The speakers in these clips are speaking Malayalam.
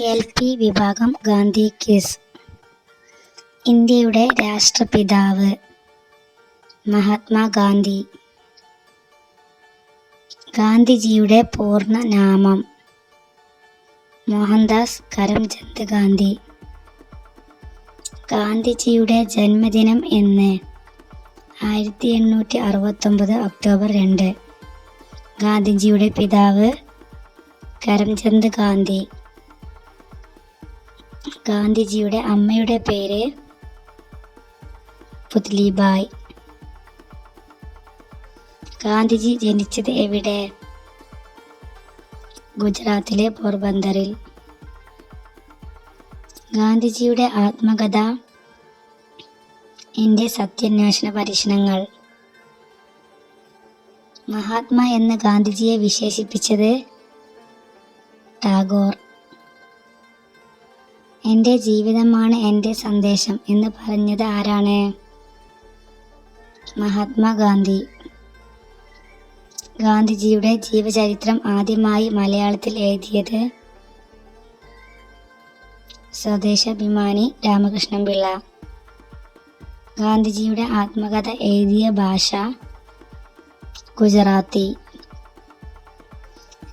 LP വിഭാഗം ഗാന്ധി ക്വിസ്. ഇന്ത്യയുടെ രാഷ്ട്രപിതാവ് മഹാത്മാഗാന്ധി. ഗാന്ധിജിയുടെ പൂർണ്ണനാമം മോഹൻദാസ് കരംചന്ദ് ഗാന്ധി. ഗാന്ധിജിയുടെ ജന്മദിനം എന്ന് 1869 ഒക്ടോബർ 2. ഗാന്ധിജിയുടെ പിതാവ് കരംചന്ദ് ഗാന്ധി. ഗാന്ധിജിയുടെ അമ്മയുടെ പേര് പുത്ലിബായ്. ഗാന്ധിജി ജനിച്ചത് എവിടെ? ഗുജറാത്തിലെ പോർബന്തറിൽ. ഗാന്ധിജിയുടെ ആത്മകഥ എൻ്റെ സത്യാന്വേഷണ പരീക്ഷണങ്ങൾ. മഹാത്മാ എന്ന് ഗാന്ധിജിയെ വിശേഷിപ്പിച്ചത് ടാഗോർ. എൻ്റെ ജീവിതമാണ് എൻ്റെ സന്ദേശം എന്ന് പറഞ്ഞത് ആരാണ്? മഹാത്മാഗാന്ധി. ഗാന്ധിജിയുടെ ജീവചരിത്രം ആദ്യമായി മലയാളത്തിൽ എഴുതിയത് സ്വദേശാഭിമാനി രാമകൃഷ്ണപിള്ള. ഗാന്ധിജിയുടെ ആത്മകഥ എഴുതിയ ഭാഷ ഗുജറാത്തി.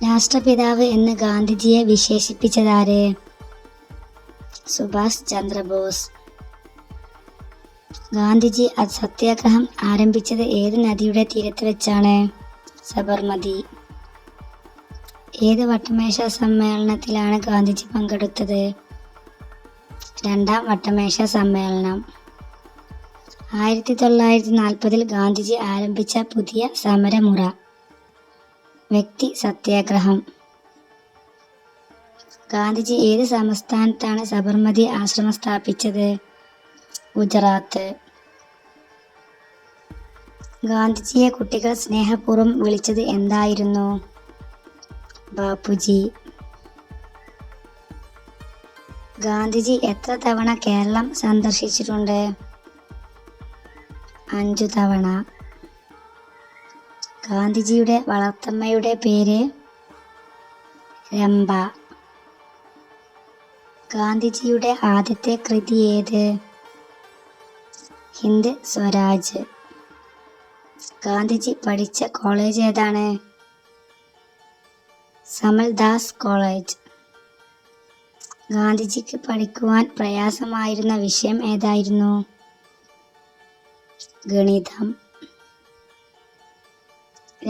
രാഷ്ട്രപിതാവ് എന്ന് ഗാന്ധിജിയെ വിശേഷിപ്പിച്ചതാര്? സുഭാഷ് ചന്ദ്രബോസ്. ഗാന്ധിജി സത്യാഗ്രഹം ആരംഭിച്ചത് ഏത് നദിയുടെ തീരത്ത് വെച്ചാണ്? സബർമതി. ഏത് വട്ടമേശ സമ്മേളനത്തിലാണ് ഗാന്ധിജി പങ്കെടുത്തത്? രണ്ടാം വട്ടമേശ സമ്മേളനം. 1940 ഗാന്ധിജി ആരംഭിച്ച പുതിയ സമരമുറ വ്യക്തി സത്യാഗ്രഹം. ഗാന്ധിജി ഏത് സംസ്ഥാനത്താണ് സബർമതി ആശ്രമം സ്ഥാപിച്ചത്? ഗുജറാത്ത്. ഗാന്ധിജിയെ കുട്ടികൾ സ്നേഹപൂർവ്വം വിളിച്ചത് എന്തായിരുന്നു? ബാപ്പുജി. ഗാന്ധിജി എത്ര തവണ കേരളം സന്ദർശിച്ചിട്ടുണ്ട്? 5 തവണ. ഗാന്ധിജിയുടെ വളർത്തമ്മയുടെ പേര് രംഭ. ഗാന്ധിജിയുടെ ആദ്യത്തെ കൃതി ഏത്? ഹിന്ദ് സ്വരാജ്. ഗാന്ധിജി പഠിച്ച കോളേജ് ഏതാണ്? സമൽദാസ് കോളേജ്. ഗാന്ധിജിക്ക് പഠിക്കുവാൻ പ്രയാസമായിരുന്ന വിഷയം ഏതായിരുന്നു? ഗണിതം.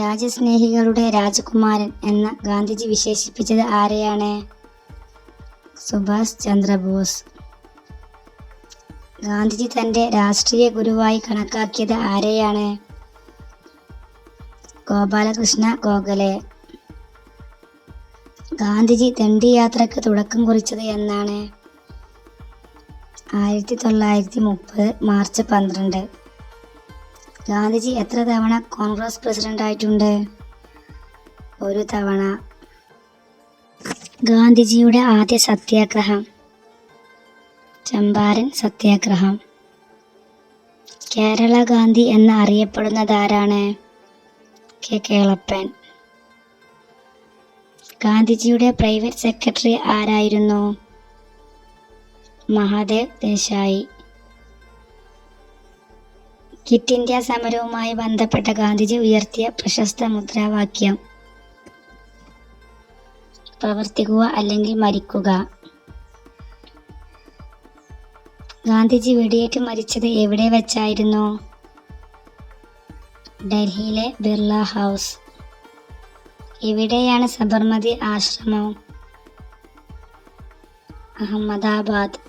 രാജ്യസ്നേഹികളുടെ രാജകുമാരൻ എന്ന് ഗാന്ധിജി വിശേഷിപ്പിച്ചത് ആരെയാണ്? സുഭാഷ് ചന്ദ്രബോസ്. ഗാന്ധിജി തൻ്റെ രാഷ്ട്രീയ ഗുരുവായി കണക്കാക്കിയത് ആരെയാണ്? ഗോപാലകൃഷ്ണ ഗോഖലെ. ഗാന്ധിജി ദണ്ഡി യാത്രയ്ക്ക് തുടക്കം കുറിച്ചത് എന്നാണ്? 1930 മാർച്ച് 12. ഗാന്ധിജി എത്ര തവണ കോൺഗ്രസ് പ്രസിഡന്റ് ആയിട്ടുണ്ട്? 1 തവണ. ഗാന്ധിജിയുടെ ആദ്യ സത്യാഗ്രഹം ചമ്പാരൻ സത്യാഗ്രഹം. കേരള ഗാന്ധി എന്ന് അറിയപ്പെടുന്നതാരാണ്? കെ കേളപ്പൻ. ഗാന്ധിജിയുടെ പ്രൈവറ്റ് സെക്രട്ടറി ആരായിരുന്നു? മഹാദേവ് ദേശായി. ക്വിറ്റ് ഇന്ത്യ സമരവുമായി ബന്ധപ്പെട്ട ഗാന്ധിജി ഉയർത്തിയ പ്രശസ്ത മുദ്രാവാക്യം പ്രവർത്തിക്കുക അല്ലെങ്കിൽ മരിക്കുക. ഗാന്ധിജി വെടിയേറ്റ് മരിച്ചത് എവിടെ വെച്ചായിരുന്നു? ഡൽഹിയിലെ ബിർള ഹൗസ്. എവിടെയാണ് സബർമതി ആശ്രമം? അഹമ്മദാബാദ്.